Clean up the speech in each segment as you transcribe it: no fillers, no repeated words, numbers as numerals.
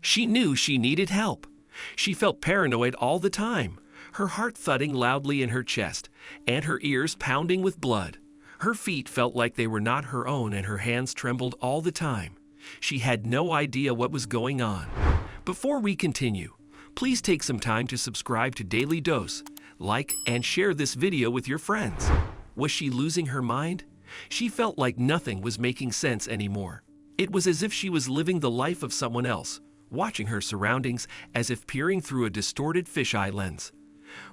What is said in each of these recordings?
She knew she needed help. She felt paranoid all the time, her heart thudding loudly in her chest, and her ears pounding with blood. Her feet felt like they were not her own, and her hands trembled all the time. She had no idea what was going on. Before we continue, please take some time to subscribe to Dailydose, like and share this video with your friends. Was she losing her mind? She felt like nothing was making sense anymore. It was as if she was living the life of someone else, watching her surroundings as if peering through a distorted fisheye lens.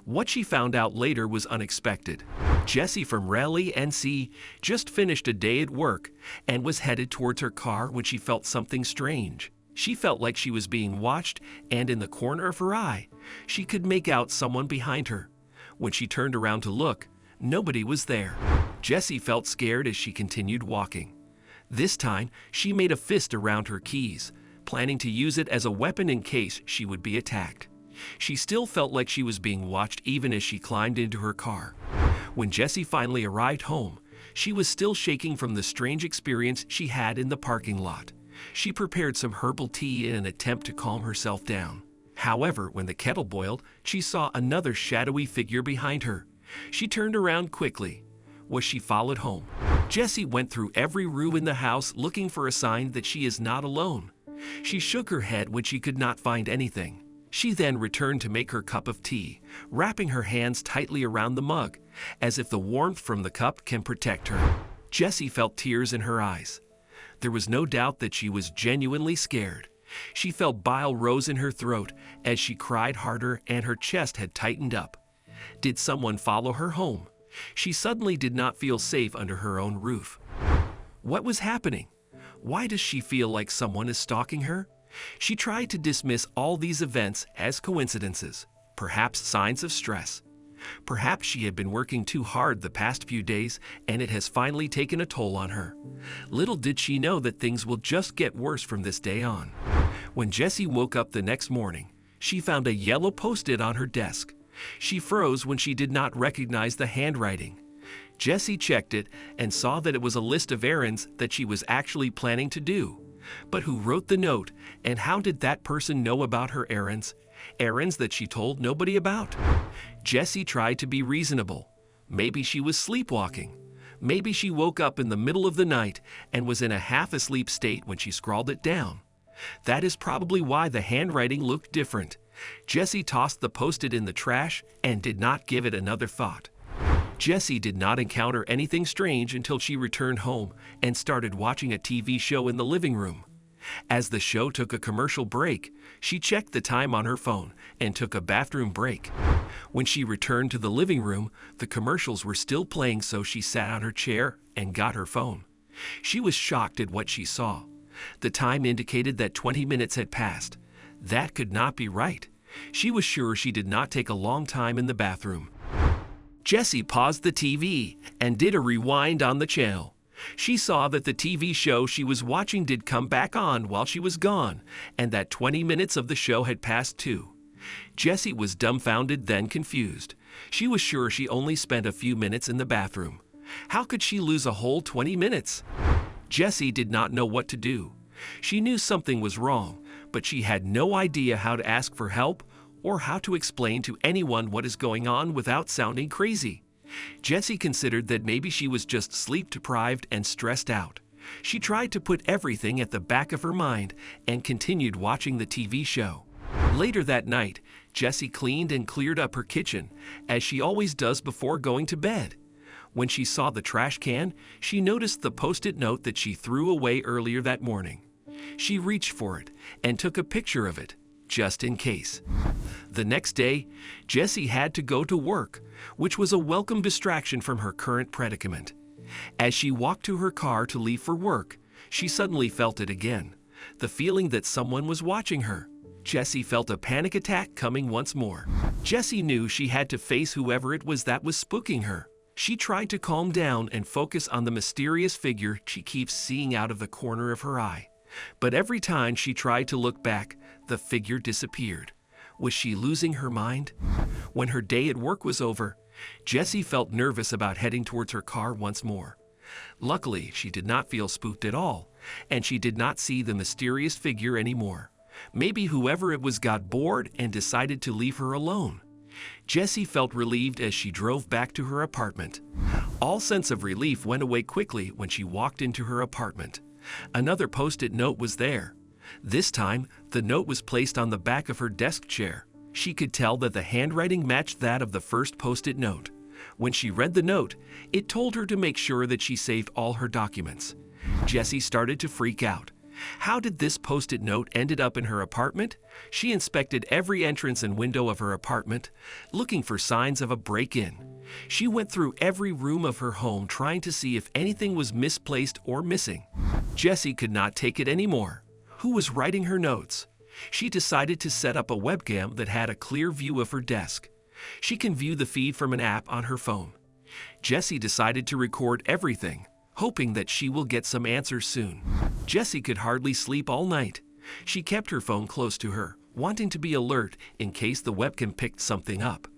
What she found out later was unexpected. Jessie from Raleigh, NC, just finished a day at work and was headed towards her car when she felt something strange. She felt like she was being watched, and in the corner of her eye, she could make out someone behind her. When she turned around to look, nobody was there. Jessie felt scared as she continued walking. This time, she made a fist around her keys, planning to use it as a weapon in case she would be attacked. She still felt like she was being watched even as she climbed into her car. When Jessie finally arrived home, she was still shaking from the strange experience she had in the parking lot. She prepared some herbal tea in an attempt to calm herself down. However, when the kettle boiled, she saw another shadowy figure behind her. She turned around quickly. Was she followed home? Jessie went through every room in the house looking for a sign that she is not alone. She shook her head when she could not find anything. She then returned to make her cup of tea, wrapping her hands tightly around the mug, as if the warmth from the cup can protect her. Jessie felt tears in her eyes. There was no doubt that she was genuinely scared. She felt bile rose in her throat as she cried harder, and her chest had tightened up. Did someone follow her home? She suddenly did not feel safe under her own roof. What was happening? Why does she feel like someone is stalking her? She tried to dismiss all these events as coincidences, perhaps signs of stress. Perhaps she had been working too hard the past few days and it has finally taken a toll on her. Little did she know that things will just get worse from this day on. When Jessie woke up the next morning, she found a yellow post-it on her desk. She froze when she did not recognize the handwriting. Jessie checked it and saw that it was a list of errands that she was actually planning to do. But who wrote the note, and how did that person know about her errands? Errands that she told nobody about? Jessie tried to be reasonable. Maybe she was sleepwalking. Maybe she woke up in the middle of the night and was in a half-asleep state when she scrawled it down. That is probably why the handwriting looked different. Jessie tossed the post-it in the trash and did not give it another thought. Jessie did not encounter anything strange until she returned home and started watching a TV show in the living room. As the show took a commercial break, she checked the time on her phone and took a bathroom break. When she returned to the living room, the commercials were still playing, so she sat on her chair and got her phone. She was shocked at what she saw. The time indicated that 20 minutes had passed. That could not be right. She was sure she did not take a long time in the bathroom. Jessie paused the TV and did a rewind on the channel. She saw that the TV show she was watching did come back on while she was gone, and that 20 minutes of the show had passed too. Jessie was dumbfounded, then confused. She was sure she only spent a few minutes in the bathroom. How could she lose a whole 20 minutes? Jessie did not know what to do. She knew something was wrong, but she had no idea how to ask for help or how to explain to anyone what is going on without sounding crazy. Jessie considered that maybe she was just sleep-deprived and stressed out. She tried to put everything at the back of her mind and continued watching the TV show. Later that night, Jessie cleaned and cleared up her kitchen, as she always does before going to bed. When she saw the trash can, she noticed the post-it note that she threw away earlier that morning. She reached for it and took a picture of it, just in case. The next day, Jessie had to go to work, which was a welcome distraction from her current predicament. As she walked to her car to leave for work, she suddenly felt it again, the feeling that someone was watching her. Jessie felt a panic attack coming once more. Jessie knew she had to face whoever it was that was spooking her. She tried to calm down and focus on the mysterious figure she keeps seeing out of the corner of her eye. But every time she tried to look back, the figure disappeared. Was she losing her mind? When her day at work was over, Jessie felt nervous about heading towards her car once more. Luckily, she did not feel spooked at all, and she did not see the mysterious figure anymore. Maybe whoever it was got bored and decided to leave her alone. Jessie felt relieved as she drove back to her apartment. All sense of relief went away quickly when she walked into her apartment. Another post-it note was there. This time, the note was placed on the back of her desk chair. She could tell that the handwriting matched that of the first post-it note. When she read the note, it told her to make sure that she saved all her documents. Jessie started to freak out. How did this post-it note ended up in her apartment? She inspected every entrance and window of her apartment, looking for signs of a break-in. She went through every room of her home trying to see if anything was misplaced or missing. Jessie could not take it anymore. Who was writing her notes? She decided to set up a webcam that had a clear view of her desk. She can view the feed from an app on her phone. Jessie decided to record everything, hoping that she will get some answers soon. Jessie could hardly sleep all night. She kept her phone close to her, wanting to be alert in case the webcam picked something up.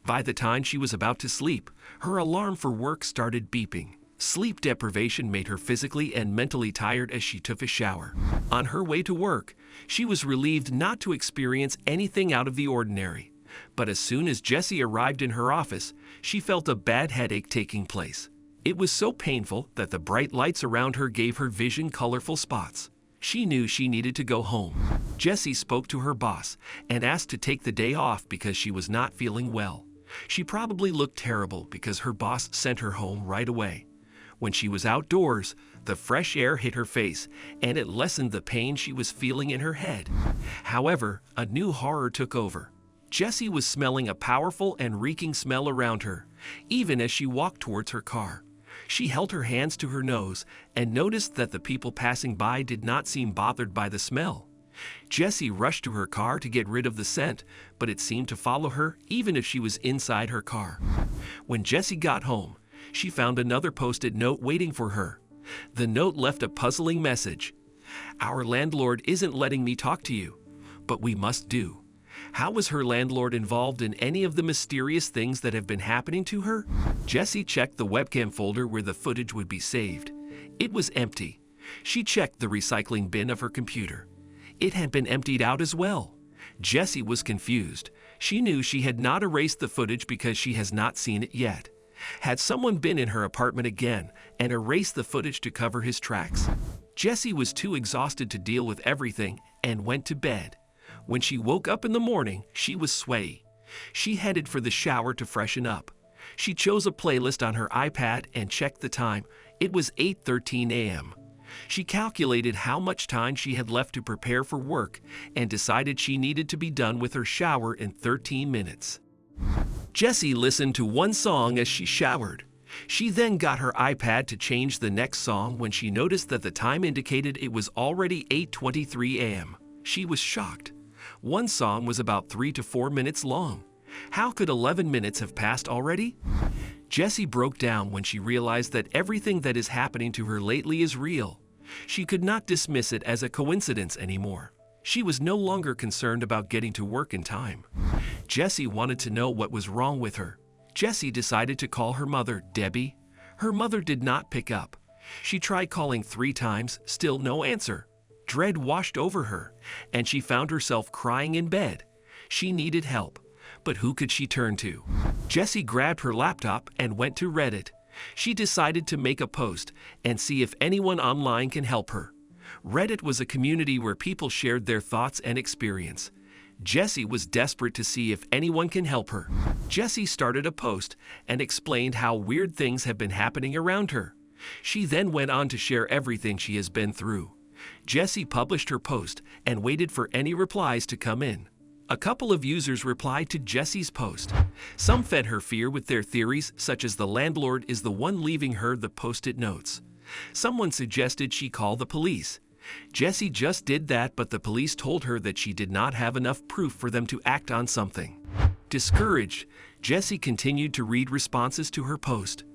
By the time she was about to sleep, her alarm for work started beeping. Sleep deprivation made her physically and mentally tired as she took a shower. On her way to work, she was relieved not to experience anything out of the ordinary. But as soon as Jessie arrived in her office, she felt a bad headache taking place. It was so painful that the bright lights around her gave her vision colorful spots. She knew she needed to go home. Jessie spoke to her boss and asked to take the day off because she was not feeling well. She probably looked terrible because her boss sent her home right away. When she was outdoors, the fresh air hit her face and it lessened the pain she was feeling in her head. However, a new horror took over. Jessie was smelling a powerful and reeking smell around her, even as she walked towards her car. She held her hands to her nose and noticed that the people passing by did not seem bothered by the smell. Jessie rushed to her car to get rid of the scent, but it seemed to follow her even if she was inside her car. When Jessie got home, she found another post-it note waiting for her. The note left a puzzling message. "Our landlord isn't letting me talk to you, but we must do." How was her landlord involved in any of the mysterious things that have been happening to her? Jessie checked the webcam folder where the footage would be saved. It was empty. She checked the recycling bin of her computer. It had been emptied out as well. Jessie was confused. She knew she had not erased the footage because she has not seen it yet. Had someone been in her apartment again and erased the footage to cover his tracks? Jessie was too exhausted to deal with everything and went to bed. When she woke up in the morning, she was sweaty. She headed for the shower to freshen up. She chose a playlist on her iPad and checked the time. It was 8:13 a.m. She calculated how much time she had left to prepare for work and decided she needed to be done with her shower in 13 minutes. Jessie listened to one song as she showered. She then got her iPad to change the next song when she noticed that the time indicated it was already 8:23 a.m. She was shocked. One song was about 3 to 4 minutes long. How could 11 minutes have passed already? Jessie broke down when she realized that everything that is happening to her lately is real. She could not dismiss it as a coincidence anymore. She was no longer concerned about getting to work in time. Jessie wanted to know what was wrong with her. Jessie decided to call her mother, Debbie. Her mother did not pick up. She tried calling 3 times, still no answer. Dread washed over her, and she found herself crying in bed. She needed help, but who could she turn to? Jessie grabbed her laptop and went to Reddit. She decided to make a post and see if anyone online can help her. Reddit was a community where people shared their thoughts and experience. Jessie was desperate to see if anyone can help her. Jessie started a post and explained how weird things have been happening around her. She then went on to share everything she has been through. Jessie published her post and waited for any replies to come in. A couple of users replied to Jessie's post. Some fed her fear with their theories, such as the landlord is the one leaving her the post-it notes. Someone suggested she call the police. Jessie just did that, but the police told her that she did not have enough proof for them to act on something. Discouraged, Jessie continued to read responses to her post.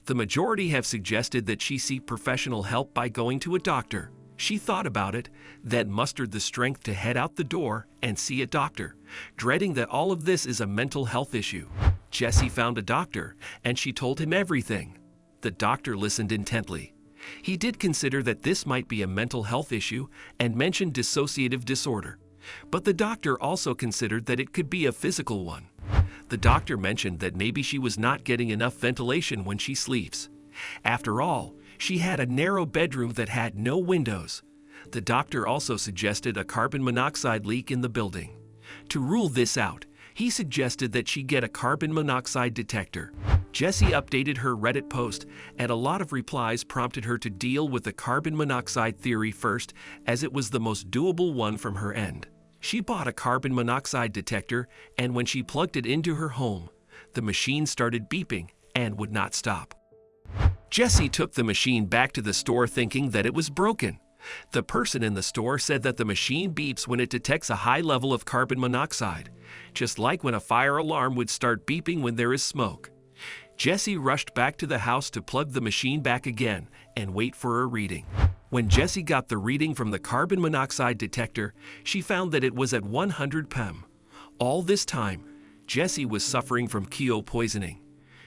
The majority have suggested that she seek professional help by going to a doctor. She thought about it, then mustered the strength to head out the door and see a doctor, dreading that all of this is a mental health issue. Jessie found a doctor, and she told him everything. The doctor listened intently. He did consider that this might be a mental health issue and mentioned dissociative disorder. But the doctor also considered that it could be a physical one. The doctor mentioned that maybe she was not getting enough ventilation when she sleeps. After all, she had a narrow bedroom that had no windows. The doctor also suggested a carbon monoxide leak in the building. To rule this out, he suggested that she get a carbon monoxide detector. Jessie updated her Reddit post, and a lot of replies prompted her to deal with the carbon monoxide theory first, as it was the most doable one from her end. She bought a carbon monoxide detector, and when she plugged it into her home, the machine started beeping and would not stop. Jessie took the machine back to the store thinking that it was broken. The person in the store said that the machine beeps when it detects a high level of carbon monoxide, just like when a fire alarm would start beeping when there is smoke. Jessie rushed back to the house to plug the machine back again and wait for a reading. When Jessie got the reading from the carbon monoxide detector, she found that it was at 100 ppm. All this time, Jessie was suffering from Kyo poisoning.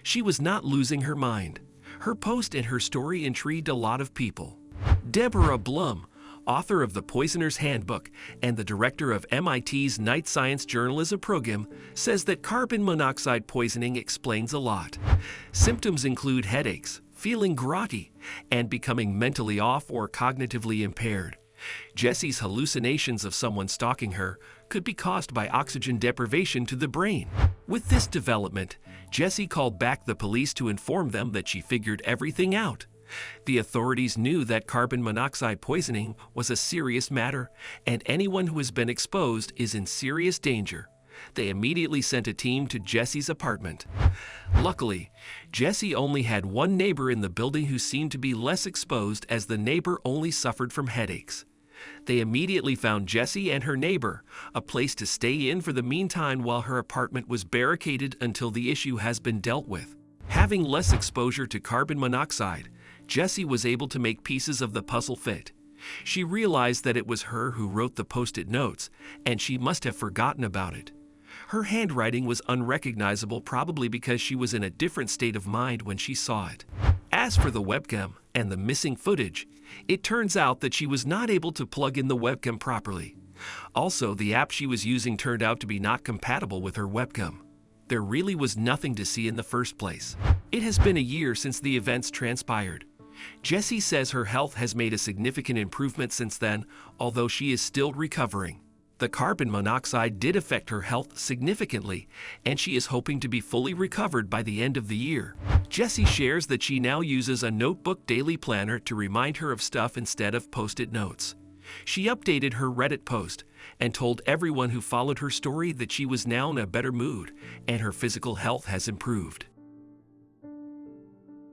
She was not losing her mind. Her post and her story intrigued a lot of people. Deborah Blum, author of The Poisoner's Handbook and the director of MIT's Night Science Journalism program, says that carbon monoxide poisoning explains a lot. Symptoms include headaches, feeling groggy, and becoming mentally off or cognitively impaired. Jessie's hallucinations of someone stalking her could be caused by oxygen deprivation to the brain. With this development, Jessie called back the police to inform them that she figured everything out. The authorities knew that carbon monoxide poisoning was a serious matter, and anyone who has been exposed is in serious danger. They immediately sent a team to Jessie's apartment. Luckily, Jessie only had one neighbor in the building who seemed to be less exposed, as the neighbor only suffered from headaches. They immediately found Jessie and her neighbor a place to stay in for the meantime while her apartment was barricaded until the issue has been dealt with. Having less exposure to carbon monoxide, Jessie was able to make pieces of the puzzle fit. She realized that it was her who wrote the post-it notes, and she must have forgotten about it. Her handwriting was unrecognizable, probably because she was in a different state of mind when she saw it. As for the webcam and the missing footage, it turns out that she was not able to plug in the webcam properly. Also, the app she was using turned out to be not compatible with her webcam. There really was nothing to see in the first place. It has been a year since the events transpired. Jessie says her health has made a significant improvement since then, although she is still recovering. The carbon monoxide did affect her health significantly, and she is hoping to be fully recovered by the end of the year. Jessie shares that she now uses a notebook daily planner to remind her of stuff instead of post-it notes. She updated her Reddit post and told everyone who followed her story that she was now in a better mood and her physical health has improved.